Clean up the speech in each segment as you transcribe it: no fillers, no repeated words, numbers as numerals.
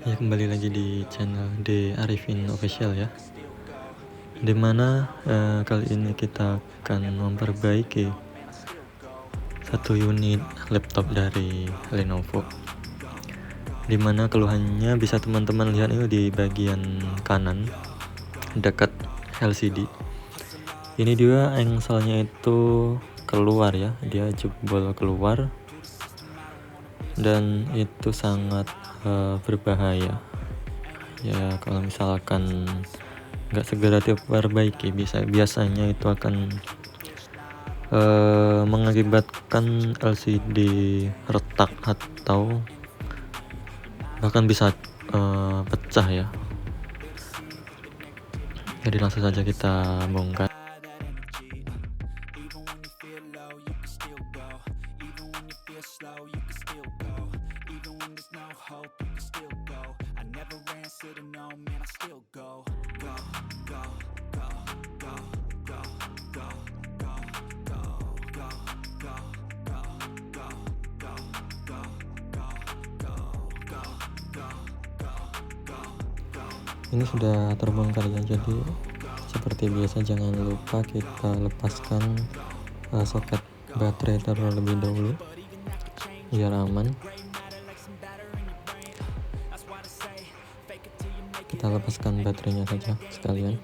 Ya, kembali lagi di channel D Arifin Official ya, dimana kali ini kita akan memperbaiki satu unit laptop dari Lenovo, dimana keluhannya bisa teman-teman lihat itu di bagian kanan dekat LCD. Ini dia engselnya itu keluar ya, dia jebol keluar dan itu sangat berbahaya ya. Kalau misalkan nggak segera diperbaiki, biasanya itu akan mengakibatkan LCD retak atau bahkan bisa pecah ya. Jadi langsung saja kita bongkar. Ini sudah terbongkar ya, jadi seperti biasa jangan lupa kita lepaskan soket baterai terlebih dahulu biar aman. Kita lepaskan baterainya saja sekalian.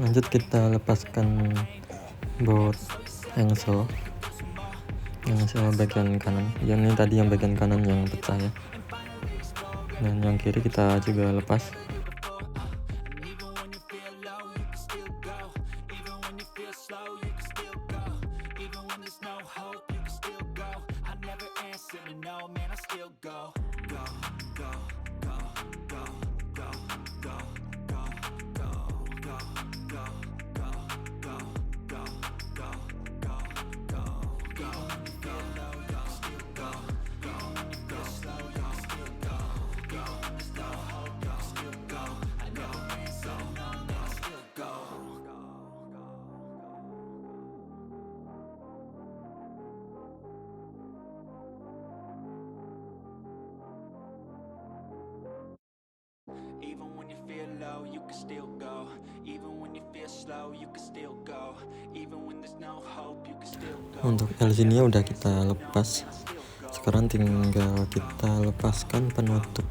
Lanjut kita lepaskan baut engsel bagian kanan ya, ini tadi yang bagian kanan yang pecah ya, dan yang kiri kita juga lepas. Even when you feel low, you can still go. Even when you feel slow, you can still go. Even when there's no hope, you can still go. Untuk LCD-nya udah kita lepas. Sekarang tinggal kita lepaskan penutup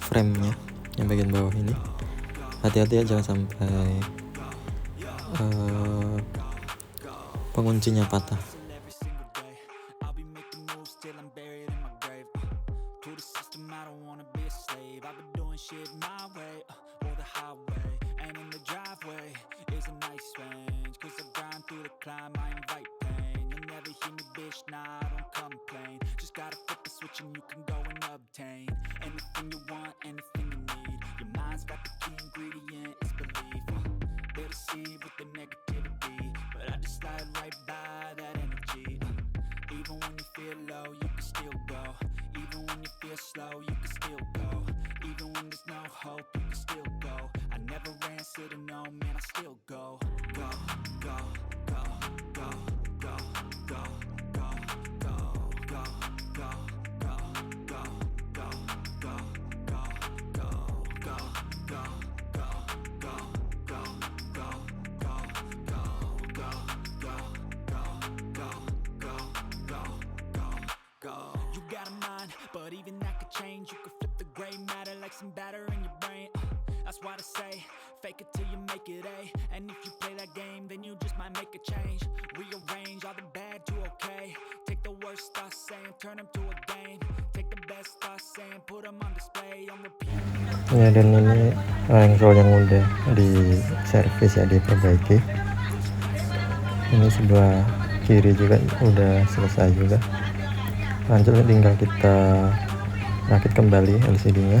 frame-nya yang bagian bawah ini. Hati-hati ya, jangan sampai penguncinya patah. Slow, you can still go. Even when there's no hope, you can still go. I never answer to no, man, I still go. Go, go, go, go, go, go, go, go, go, go, go, go, go, go, go, you could flip the gray matter like some batter in your brain. That's why I say, fake it till you make it A. And if you play that game, then you just might make a change. Rearrange all the bad to okay. Take the worst thoughts saying, turn them to a game. Take the best thoughts saying, put them on display on repeat. Ya, dan ini engsel yang udah di servis ya, diperbaiki. Ini sebelah kiri juga udah selesai juga. Lanjut tinggal kita rakit kembali LCD-nya.